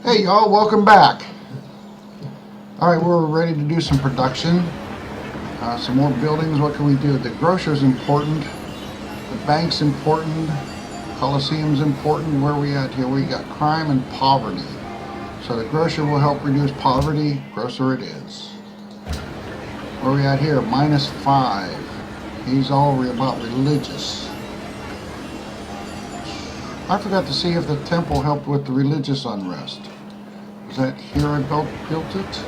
Hey y'all, welcome back. Alright, we're ready to do some production. Some more buildings. What can we do? The grocer's important. The bank's important. Coliseum's important. Where are we at here? We got crime and poverty. So the grocer will help reduce poverty. Grocer it is. Where are we at here? -5. He's all about religious. I forgot to see if the temple helped with the religious unrest. Is that here I built it?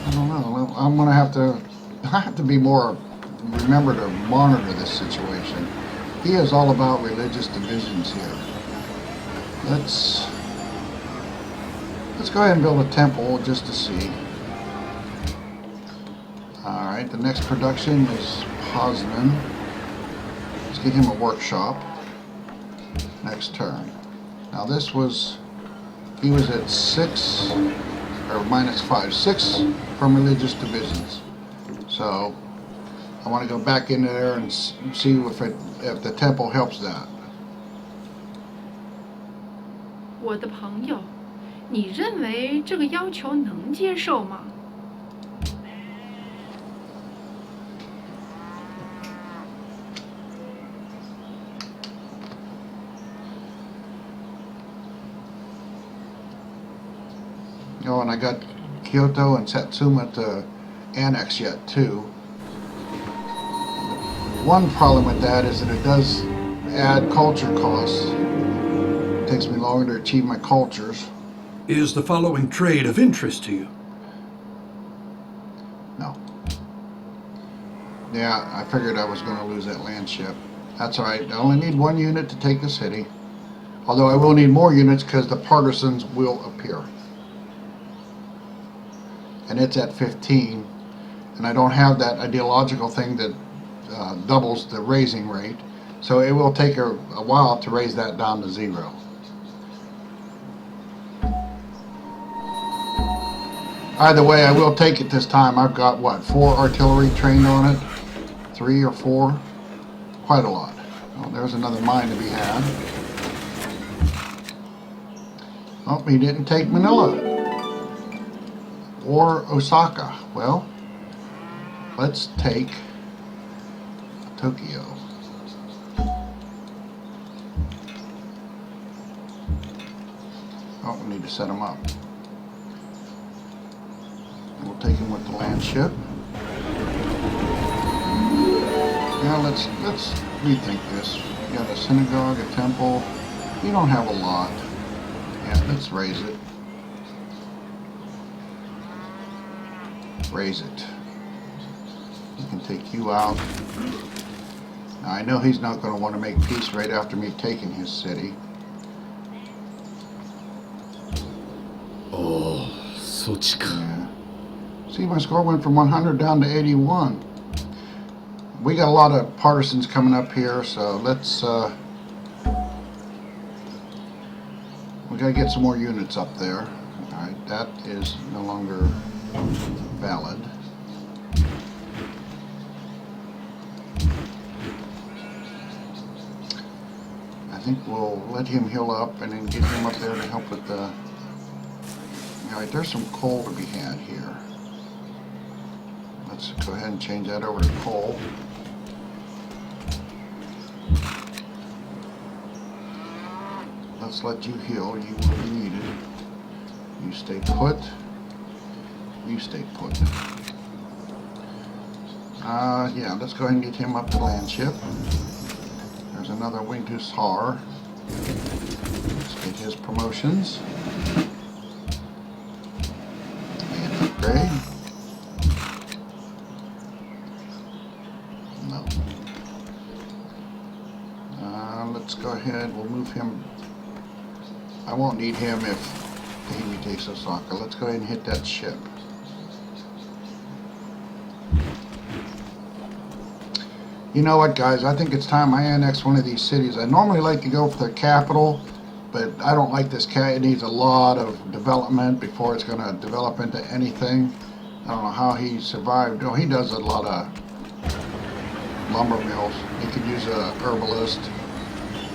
I don't know. I'm gonna have to. I have to be more. Remember to monitor this situation. He is all about religious divisions here. Let's go ahead and build a temple just to see. All right. The next production is Poznan. Let's get him a workshop. Next turn. Now this was, he was at 6, or -5, 6 from religious divisions. So I want to go back into there and see if the temple helps that. 我的朋友，你认为这个要求能接受吗？ Oh, and I got Kyoto and Satsuma to annex yet too. One problem with that is that it does add culture costs. It takes me longer to achieve my cultures. Is the following trade of interest to you? No. Yeah, I figured I was going to lose that landship. That's alright. I only need 1 unit to take the city. Although I will need more units because the partisans will appear. And it's at 15, and I don't have that ideological thing that doubles the raising rate, so it will take a while to raise that down to 0. Either way, I will take it this time. I've got what, 4 artillery trained on it, 3 or 4, quite a lot. Oh, there's another mine to be had. Oh, he didn't take Manila or Osaka. Well, let's take Tokyo. Oh, we need to set him up. We'll take him with the land ship. Now let's rethink this. You got a synagogue, a temple. You don't have a lot. Yeah, let's raise it. Raise it. You can take you out. Now I know he's not going to want to make peace right after me taking his city. Oh, yeah. See, my score went from 100 down to 81. We got a lot of partisans coming up here, so let's we gotta get some more units up there. Alright, that is no longer valid. I think we'll let him heal up and then get him up there to help with the... Alright, there's some coal to be had here. Let's go ahead and change that over to coal. Let's let you heal. You will be needed. You stay put. You stay put. Yeah, let's go ahead and get him up the land ship. There's another wing to Sar. Let's get his promotions. And upgrade. No. Let's go ahead, we'll move him. I won't need him if he takes Osaka. Let's go ahead and hit that ship. You know what, guys? I think it's time I annex one of these cities. I normally like to go for the capital, but I don't like this cat. It needs a lot of development before it's going to develop into anything. I don't know how he survived. Oh, he does a lot of lumber mills. He could use a herbalist.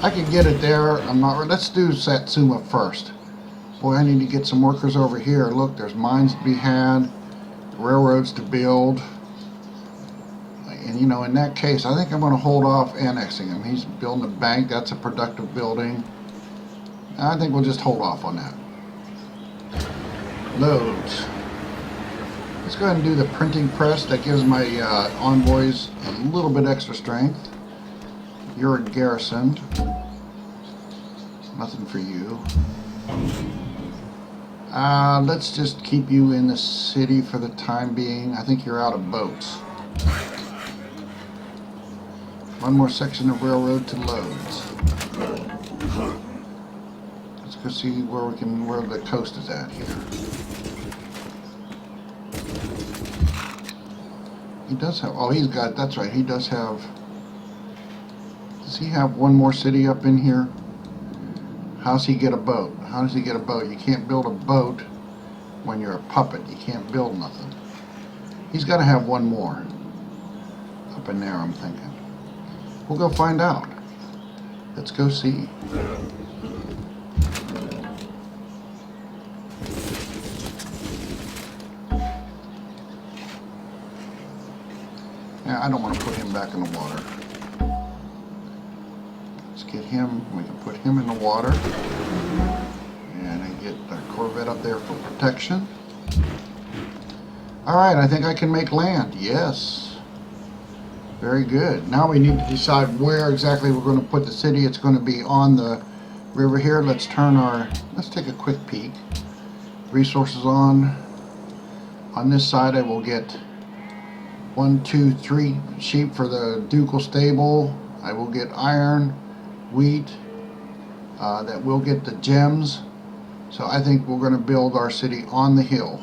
I could get it there. I'm not. Let's do Satsuma first. Boy, I need to get some workers over here. Look, there's mines to be had, railroads to build. And you know, in that case, I think I'm going to hold off annexing him. He's building a bank. That's a productive building. I think we'll just hold off on that. Loads. Let's go ahead and do the printing press. That gives my envoys a little bit extra strength. You're garrisoned. Nothing for you. Let's just keep you in the city for the time being. I think you're out of boats. One more section of railroad to loads. Let's go see where the coast is at here. He does have, that's right, he does have, does he have one more city up in here? How's he get a boat? How does he get a boat? You can't build a boat when you're a puppet. You can't build nothing. He's got to have one more up in there, I'm thinking. We'll go find out. Let's go see. Yeah, I don't want to put him back in the water. Let's get him, we can put him in the water. And I get our Corvette up there for protection. Alright, I think I can make land. Yes. Very good. Now we need to decide where exactly we're going to put the city. It's going to be on the river here. Let's take a quick peek. Resources on. On this side I will get 1, 2, 3 sheep for the ducal stable. I will get iron, wheat, that will get the gems. So I think we're going to build our city on the hill.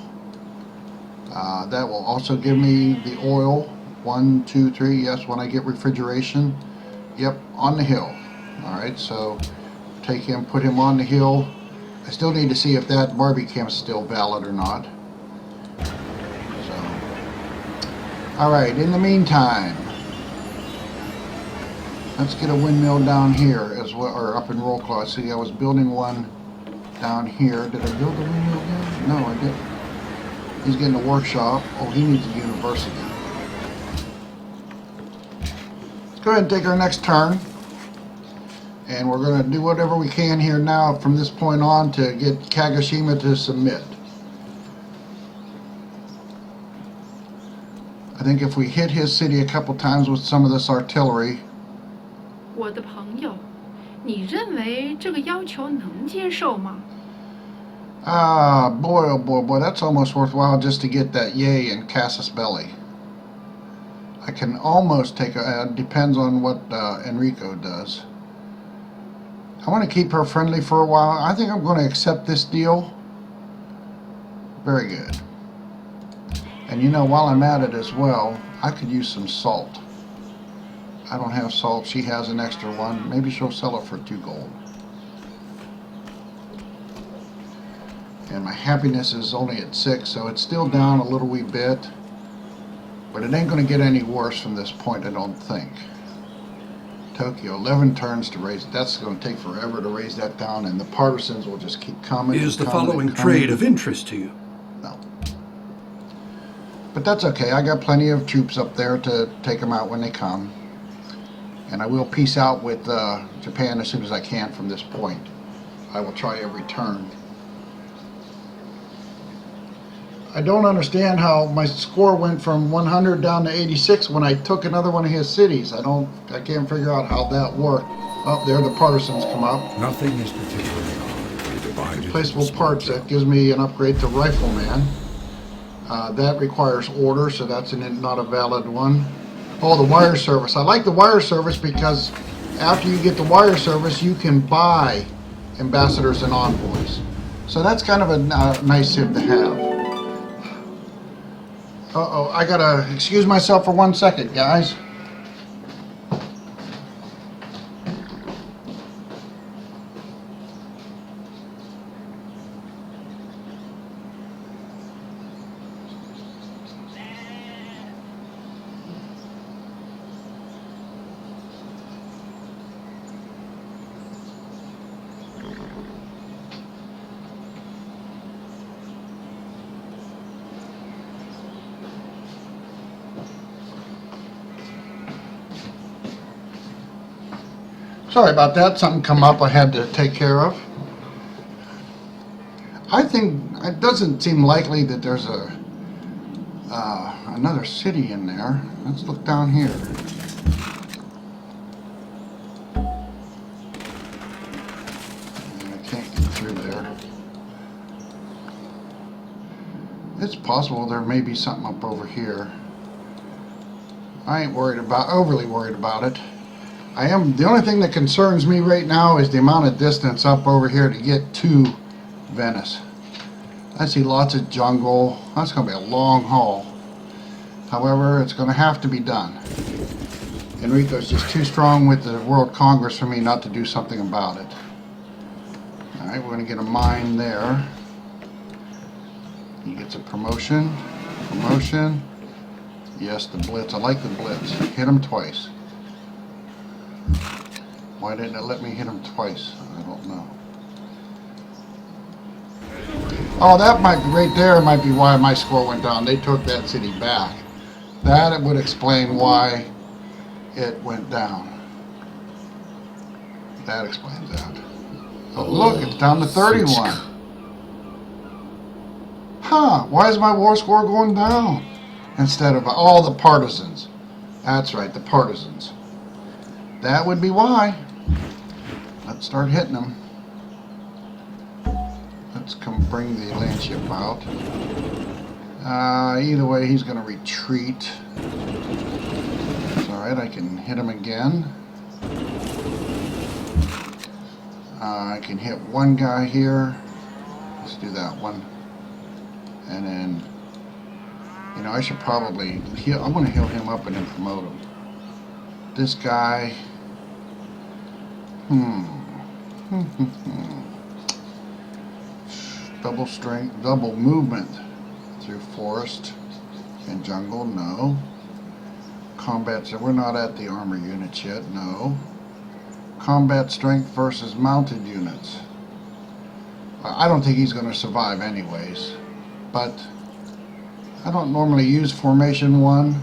That will also give me the oil. 1, 2, 3, yes, when I get refrigeration. Yep, on the hill. Alright, so take him, put him on the hill. I still need to see if that Barbie camp is still valid or not. Alright, in the meantime, let's get a windmill down here as well, or up in Rollclaw. See, I was building one down here. Did I build the windmill again? No, I didn't. He's getting a workshop. Oh, he needs a university. Let's go ahead and take our next turn. And we're going to do whatever we can here now from this point on to get Kagoshima to submit. I think if we hit his city a couple times with some of this artillery. 我的朋友，你认为这个要求能接受吗？ Boy, oh boy, boy, that's almost worthwhile just to get that yay in Casus Belli. I can almost take depends on what Enrico does. I want to keep her friendly for a while. I think I'm going to accept this deal. Very good. And you know, while I'm at it as well, I could use some salt. I don't have salt. She has an extra one. Maybe she'll sell it for 2 gold. And my happiness is only at 6, so it's still down a little wee bit. But it ain't going to get any worse from this point, I don't think. Tokyo, 11 turns to raise it. That's going to take forever to raise that down, and the partisans will just keep coming. Is the following trade of interest to you? No. But that's okay. I got plenty of troops up there to take them out when they come. And I will peace out with Japan as soon as I can from this point. I will try every turn. I don't understand how my score went from 100 down to 86 when I took another one of his cities. I can't figure out how that worked. Oh, there the partisans come up. Nothing is particularly hard. Divided. Replaceable parts, that gives me an upgrade to Rifleman. That requires order, so that's not a valid one. Oh, the wire service. I like the wire service because after you get the wire service, you can buy ambassadors and envoys. So that's kind of a nice tip to have. Uh-oh, I gotta excuse myself for 1 second, guys. Sorry about that. Something come up I had to take care of. I think it doesn't seem likely that there's another city in there. Let's look down here. I can't get through there. It's possible there may be something up over here. I ain't overly worried about it. The only thing that concerns me right now is the amount of distance up over here to get to Venice. I see lots of jungle. That's going to be a long haul. However, it's going to have to be done. Enrico's just too strong with the World Congress for me not to do something about it. Alright, we're going to get a mine there. He gets a promotion. Promotion. Yes, the blitz. I like the blitz. Hit him twice. Why didn't it let me hit him twice? I don't know. Oh, that might be right there. Might be why my score went down. They took that city back. That it would explain why it went down. That explains that. Oh, look, it's down to 31. Huh? Why is my war score going down instead of all the partisans? That's right, the partisans. That would be why. Let's start hitting them. Let's come bring the land ship out. Either way, he's going to retreat. It's alright, I can hit him again. I can hit one guy here. Let's do that one. And then, you know, I should probably heal. I'm going to heal him up and then promote him. This guy. Double strength, double movement through forest and jungle. No. Combat. So we're not at the armor units yet. No. Combat strength versus mounted units. I don't think he's going to survive anyways. But I don't normally use formation 1.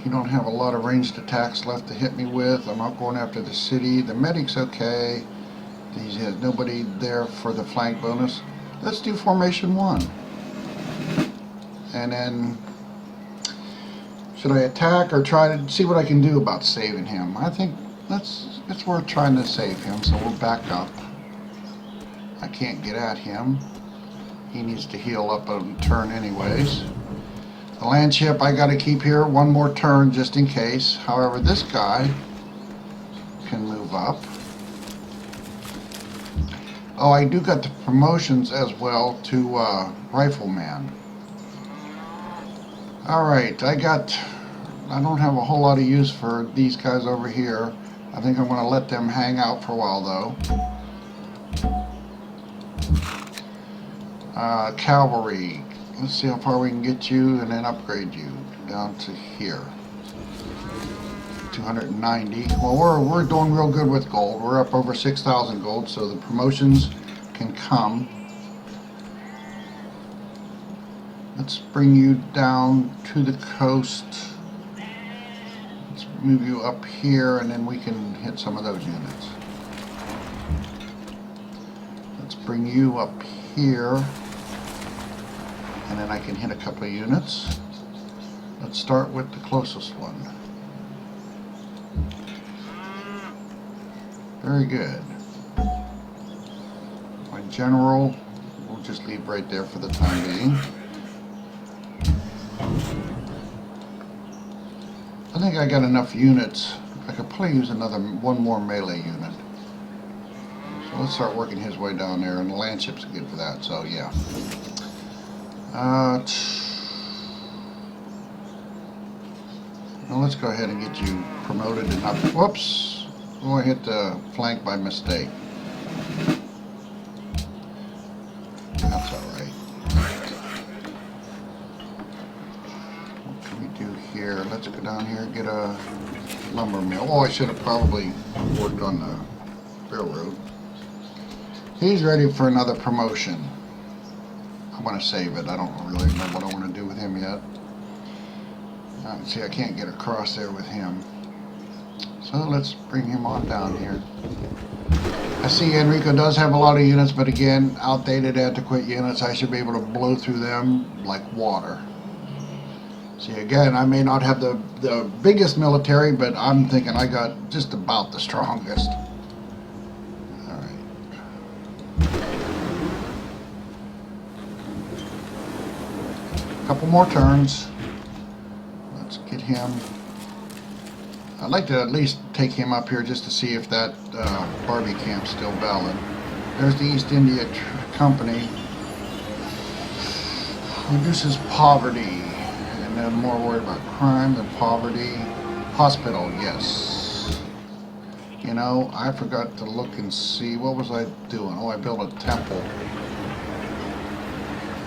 You don't have a lot of ranged attacks left to hit me with. I'm not going after the city. The medic's okay. He has nobody there for the flank bonus. Let's do formation 1. And then, should I attack or try to see what I can do about saving him? I think it's worth trying to save him, so we'll back up. I can't get at him. He needs to heal up a turn anyways. The land ship I got to keep here one more turn just in case. However, this guy can move up. Oh, I do got the promotions as well to rifleman. Alright, I don't have a whole lot of use for these guys over here. I think I'm going to let them hang out for a while though. Cavalry. Let's see how far we can get you and then upgrade you down to here. 290. Well, we're doing real good with gold. We're up over 6,000 gold, so the promotions can come. Let's bring you down to the coast. Let's move you up here, and then we can hit some of those units. Let's bring you up here, and then I can hit a couple of units. Let's start with the closest one. Very good. My general, we'll just leave right there for the time being. I think I got enough units. I could probably use one more melee unit. So let's start working his way down there, and the land ship's good for that, so yeah. Now let's go ahead and get you promoted and up. Whoops! Oh, I hit the flank by mistake. That's alright. What can we do here? Let's go down here and get a lumber mill. Oh, I should have probably worked on the railroad. He's ready for another promotion. I'm going to save it. I don't really know what I want to do with him yet. See, I can't get across there with him. So let's bring him on down here. I see Enrico does have a lot of units, but again, outdated, antiquated units. I should be able to blow through them like water. See, again, I may not have the biggest military, but I'm thinking I got just about the strongest. All right. A couple more turns. Let's get him. I'd like to at least take him up here just to see if that Barbie camp's still valid. There's the East India Company. Reduces poverty. And I'm more worried about crime than poverty. Hospital, yes. You know, I forgot to look and see. What was I doing? Oh, I built a temple.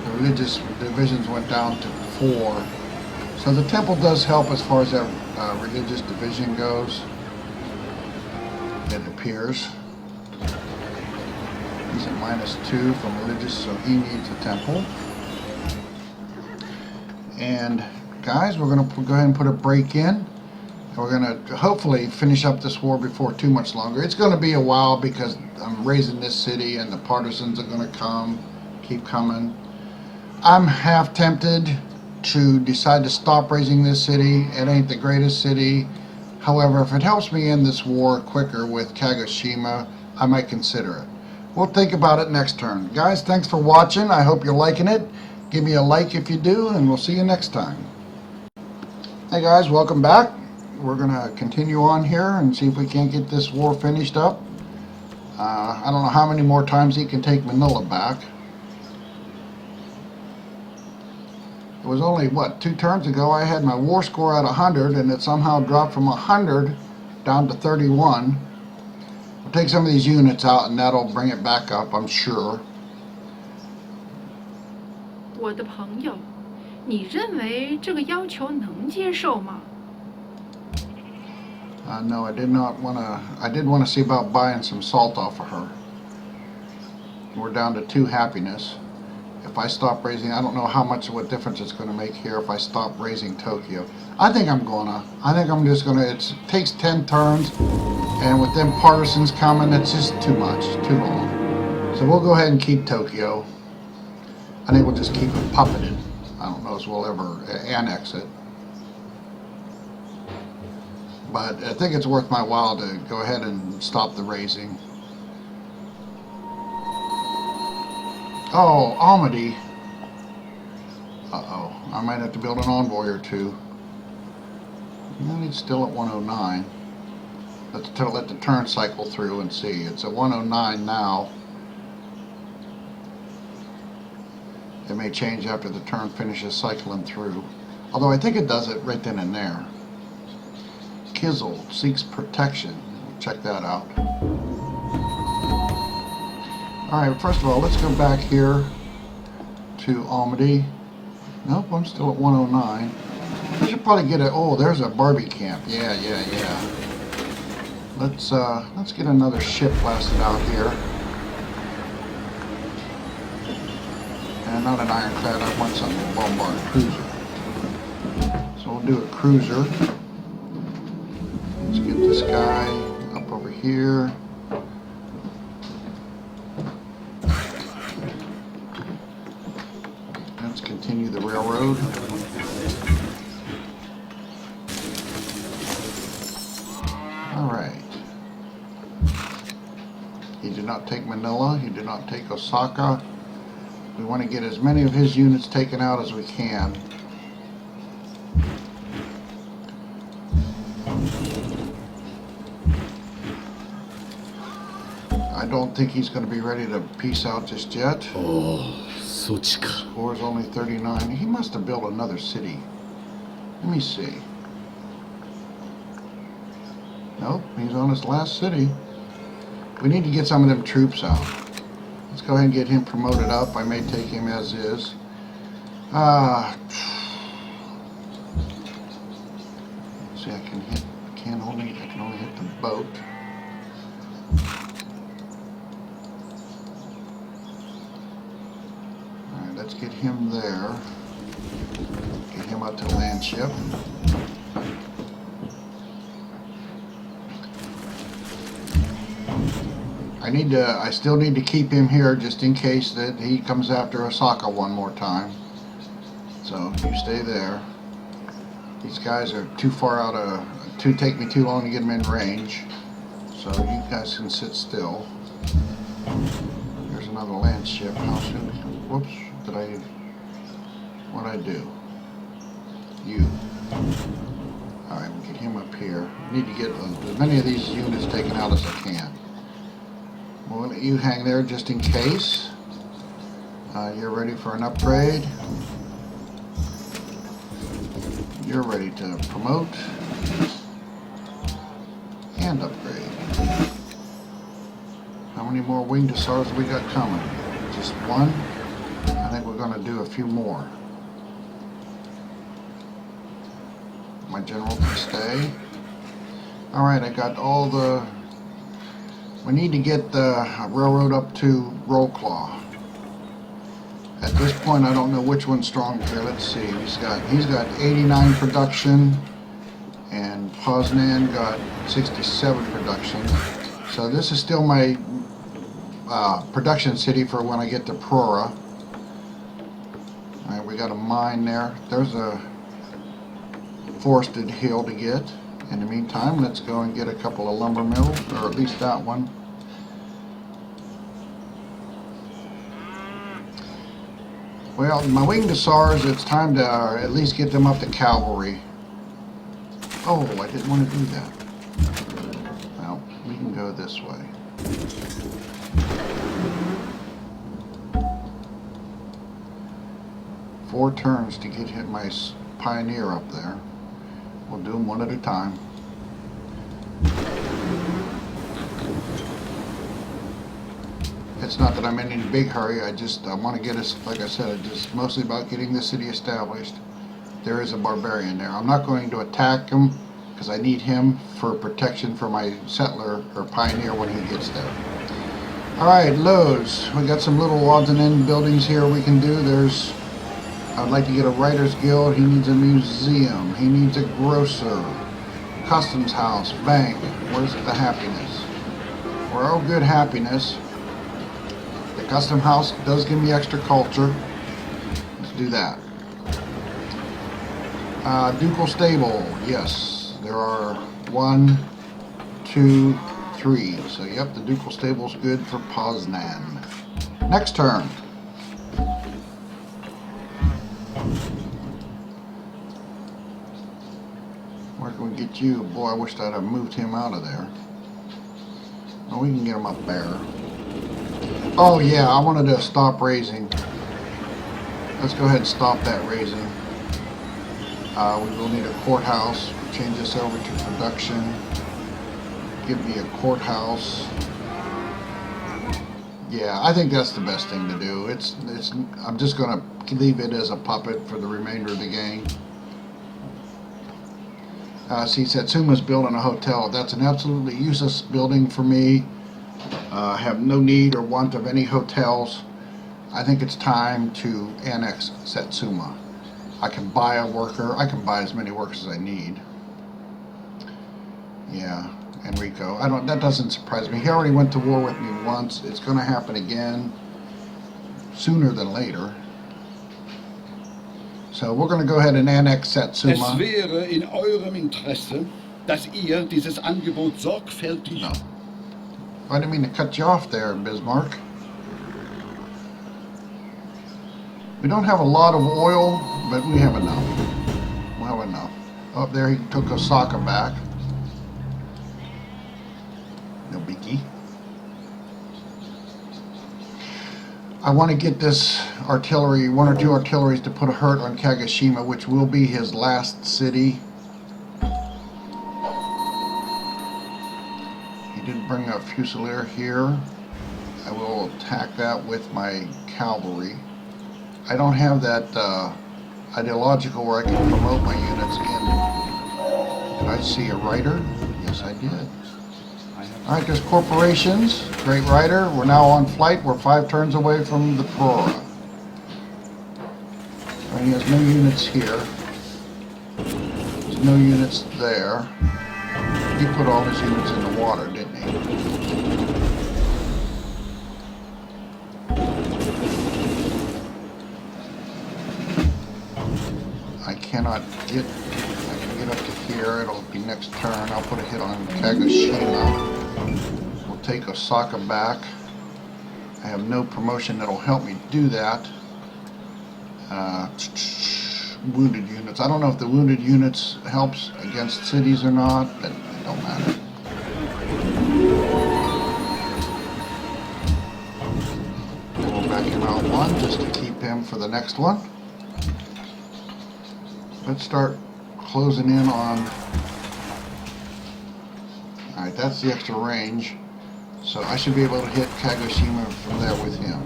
The religious divisions went down to 4. So the temple does help as far as that religious division goes. It appears. He's at -2 from religious, so he needs a temple. And guys, we're going to go ahead and put a break in. And we're going to hopefully finish up this war before too much longer. It's going to be a while because I'm raising this city and the partisans are going to keep coming. I'm half tempted to decide to stop raising this city. It ain't the greatest city. However, if it helps me end this war quicker with Kagoshima, I might consider it. We'll think about it next turn. Guys, thanks for watching. I hope you're liking it. Give me a like if you do, and we'll see you next time. Hey guys, welcome back. We're going to continue on here and see if we can't get this war finished up. I don't know how many more times he can take Manila back. It was only, what, 2 turns ago I had my war score at 100, and it somehow dropped from 100 down to 31. We'll take some of these units out and that'll bring it back up, I'm sure. 我的朋友，你认为这个要求能接受吗？ No, I did not want to. I did want to see about buying some salt off of her. We're down to 2 happiness. If I stop raising, I don't know what difference it's going to make here if I stop raising Tokyo. I think I'm just gonna. It takes 10 turns, and with them partisans coming, it's just too much, too long. So we'll go ahead and keep Tokyo. I think we'll just keep it puppeted. I don't know if we'll ever annex it. But I think it's worth my while to go ahead and stop the raising. Oh, Almaty. Uh-oh. I might have to build an envoy or 2. And it's still at 109. Let's let the turn cycle through and see. It's at 109 now. It may change after the turn finishes cycling through. Although I think it does it right then and there. Kizzle seeks protection. Check that out. Alright, first of all, let's go back here to Almaty. Nope, I'm still at 109. I should probably get oh, there's a Barbie camp. Yeah. Let's get another ship blasted out here. And not an ironclad, I want something to bombard a cruiser. So we'll do a cruiser. Let's get this guy up over here. Let's continue the railroad. Alright. He did not take Manila. He did not take Osaka. We want to get as many of his units taken out as we can. I don't think he's going to be ready to peace out just yet. Oh, Sochika. Score's only 39. He must have built another city. Let me see. Nope, he's on his last city. We need to get some of them troops out. Let's go ahead and get him promoted up. I may take him as is. See, I can only hit the boat. Alright, let's get him there. Get him up to land ship. I still need to keep him here just in case that he comes after Osaka one more time. So you stay there. These guys are too far out of, take me too long to get them in range. So you guys can sit still. There's another land ship. How soon? Whoops! What'd I do? You. All right, we'll get him up here. Need to get as many of these units taken out as I can. We'll let you hang there just in case. You're ready for an upgrade. You're ready to promote and upgrade. How many more winged hussars we got coming? Just one? I think we're going to do a few more. My general can stay. Alright, I got all the... We need to get the railroad up to Rollclaw. At this point, I don't know which one's stronger here. Let's see. He's got 89 production, and Poznan got 67 production. So this is still my production city for when I get to Prora. All right, we got a mine there. There's a forested hill to get. In the meantime, let's go and get a couple of lumber mills, or at least that one. Well, my winged hussars, it's time to at least get them up to cavalry. Oh, I didn't want to do that. Well, we can go this way. Four turns to get hit my pioneer up there. We'll do them one at a time. It's not that I'm in any big hurry. I want to get us, like I said, it's just mostly about getting the city established. There is a barbarian there. I'm not going to attack him because I need him for protection for my settler or pioneer when he gets there. Alright, loads. We got some little odds and end buildings here we can do. I'd like to get a writer's guild. He needs a museum. He needs a grocer. Customs house. Bank. Where's the happiness? We're all good happiness. The custom house does give me extra culture. Let's do that. Ducal stable. Yes. There are 1, 2, 3. So yep, the ducal stable's good for Poznan. Next turn. Where can we get you? Boy, I wish I'd have moved him out of there. Oh, we can get him up there. Oh yeah, I wanted to stop raising. Let's go ahead and stop that raising. We will need a courthouse. Change this over to production. Give me a courthouse. Yeah, I think that's the best thing to do. I'm just gonna leave it as a puppet for the remainder of the game. See, Satsuma's building a hotel. That's an absolutely useless building for me. I have no need or want of any hotels. I think it's time to annex Satsuma. I can buy a worker. I can buy as many workers as I need. Yeah, Enrico. That doesn't surprise me. He already went to war with me once. It's going to happen again sooner than later. So we're going to go ahead and annex Satsuma. Es wäre in eurem Interesse, dass ihr dieses Angebot sorgfältig... No. I didn't mean to cut you off there, Bismarck. We don't have a lot of oil, but we have enough. We'll have enough. Up there, he took Osaka back. No biggie. I want to get this artillery, 1 or 2 artilleries to put a hurt on Kagoshima, which will be his last city. He did bring a Fusilier here. I will attack that with my cavalry. I don't have that ideological where I can promote my units in. Did I see a writer? Yes, I did. Alright, there's corporations. Great writer. We're now on flight. We're 5 turns away from the Prora. He has no units here. There's no units there. He put all his units in the water, didn't he? get up to here. It'll be next turn. I'll put a hit on Kagoshima. We'll take Osaka back. I have no promotion that'll help me do that. Wounded units. I don't know if the wounded units helps against cities or not, but it don't matter. We'll back him out one just to keep him for the next one. Let's start closing in on... Alright, that's the extra range. So I should be able to hit Kagoshima from there with him.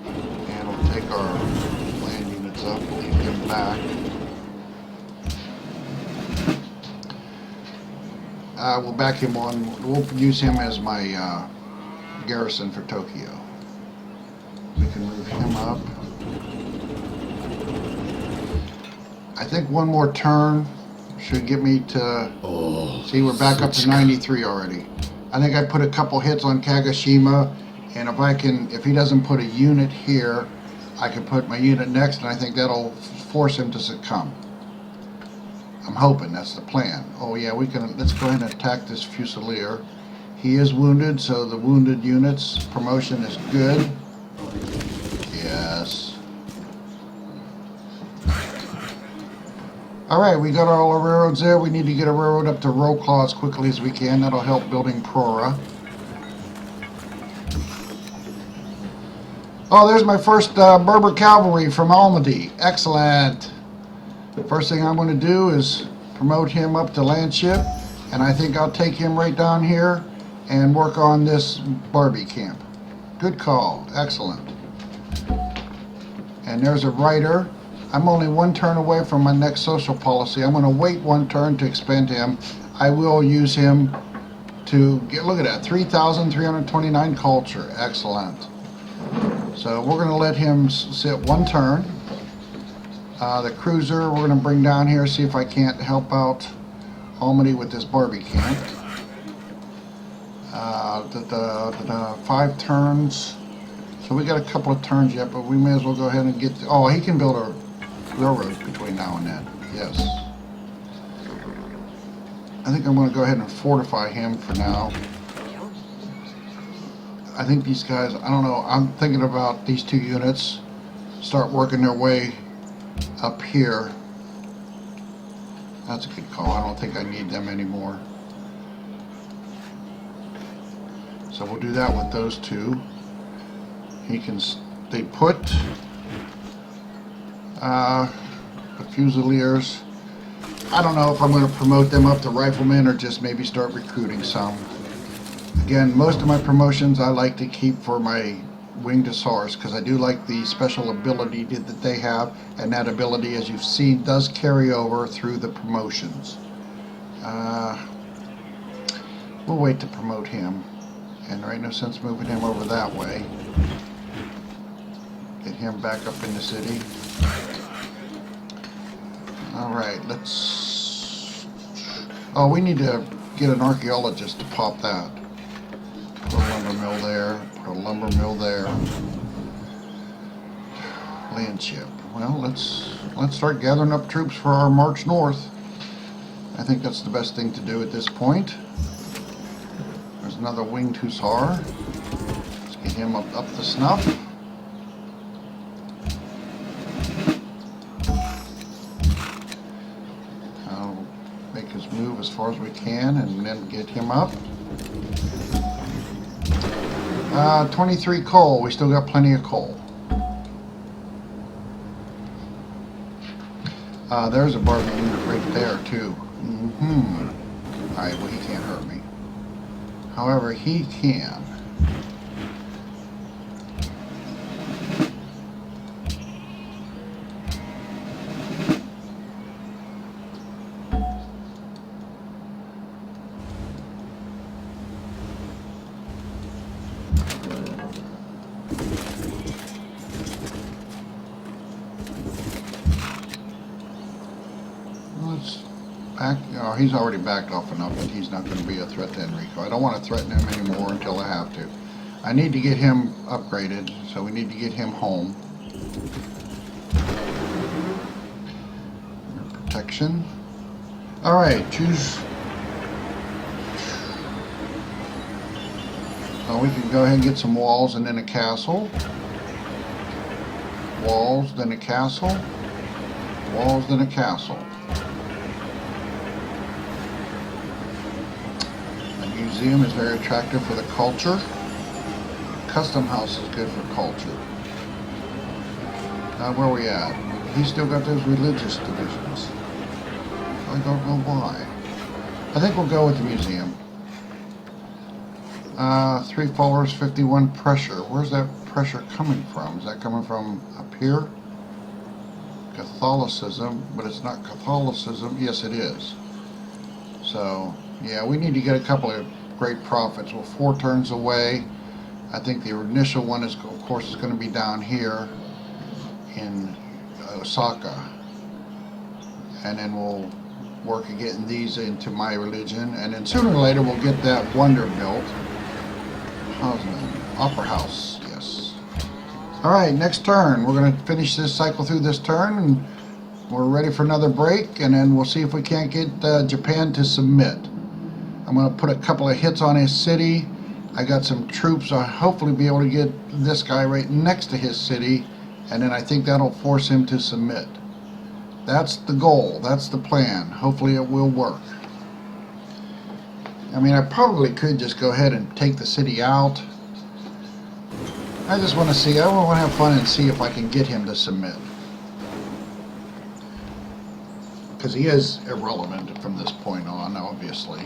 And we'll take our land units up, leave him back. We'll back him on. We'll use him as my garrison for Tokyo. We can move him up. I think one more turn should get me to... see, we're back up to 93 already. I think I put a couple hits on Kagoshima, and if he doesn't put a unit here, I can put my unit next, and I think that'll force him to succumb. I'm hoping that's the plan. Oh yeah, let's go ahead and attack this Fusilier. He is wounded, so the wounded units promotion is good. Yes. Alright, we got all our railroads there. We need to get a railroad up to Roclaw as quickly as we can. That'll help building Prora. Oh, there's my first Berber cavalry from Almaty. Excellent. The first thing I'm going to do is promote him up to Landship, and I think I'll take him right down here and work on this Barbie camp. Good call. Excellent. And there's a writer. I'm only one turn away from my next social policy. I'm going to wait one turn to expand him. I will use him to get, look at that, 3,329 culture. Excellent. So we're going to let him sit one turn. The cruiser we're going to bring down here, see if I can't help out Almaty with this Barbie camp. 5 turns. So we got a couple of turns yet, but we may as well go ahead and get... oh, he can build a railroad between now and then. Yes. I think I'm going to go ahead and fortify him for now. I think these guys, I don't know, I'm thinking about these 2 units start working their way up here. That's a good call. I don't think I need them anymore. So we'll do that with those 2. He can stay put. The Fusiliers, I don't know if I'm going to promote them up to riflemen or just maybe start recruiting some. Again, most of my promotions I like to keep for my winged hussars because I do like the special ability that they have, and that ability, as you've seen, does carry over through the promotions. We'll wait to promote him, and there ain't no sense moving him over that way. Get him back up in the city. Alright, let's... oh, we need to get an archaeologist to pop that. Put a lumber mill there, put a lumber mill there. Landship. Well, let's start gathering up troops for our march north. I think that's the best thing to do at this point. There's another winged hussar. Let's get him up to snuff. Move as far as we can and then get him up. 23 coal. We still got plenty of coal. There's a Barbie unit right there too. Alright, well, he can't hurt me. However, he can. Oh, he's already backed off enough that he's not going to be a threat to Enrico. I don't want to threaten him anymore until I have to. I need to get him upgraded, so we need to get him home. protection. Alright, choose. We can go ahead and get some walls and then a castle. Walls, then a castle. Walls, then a castle. A museum is very attractive for the culture. Custom house is good for culture. Where are we at? He's still got those religious divisions. I don't know why. I think we'll go with the museum. 3 followers, 51 pressure. Where's that pressure coming from? Is that coming from up here? Catholicism, but it's not Catholicism. Yes, it is. So, yeah, we need to get a couple of great prophets. We're 4 turns away. I think the initial one is, of course, is going to be down here in Osaka. And then we'll work at getting these into my religion. And then sooner or later we'll get that wonder built. How's that? Opera House, yes. Alright, next turn. We're going to finish this cycle through this turn, and we're ready for another break, and then we'll see if we can't get Japan to submit. I'm going to put a couple of hits on his city. I got some troops. I'll hopefully be able to get this guy right next to his city, and then I think that'll force him to submit. That's the goal. That's the plan. Hopefully it will work. I mean, I probably could just go ahead and take the city out. I just want to see, I want to have fun and see if I can get him to submit. Because he is irrelevant from this point on, obviously.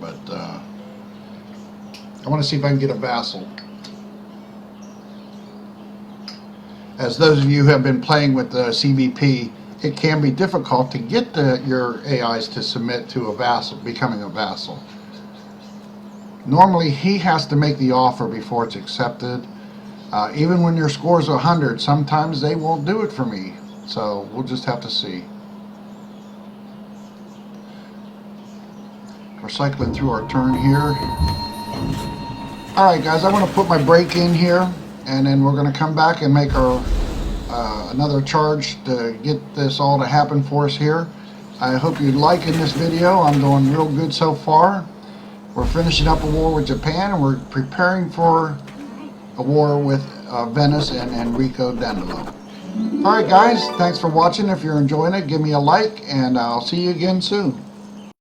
But, I want to see if I can get a vassal. As those of you who have been playing with the CVP, it can be difficult to get your AIs to submit to a vassal, becoming a vassal. Normally, he has to make the offer before it's accepted. Even when your score is 100, sometimes they won't do it for me. So we'll just have to see. We're cycling through our turn here. Alright guys, I'm going to put my break in here, and then we're going to come back and make our another charge to get this all to happen for us here. I hope you're liking this video. I'm doing real good so far. We're finishing up a war with Japan, and we're preparing for a war with Venice and Enrico Dandolo. Alright guys, thanks for watching. If you're enjoying it, give me a like, and I'll see you again soon.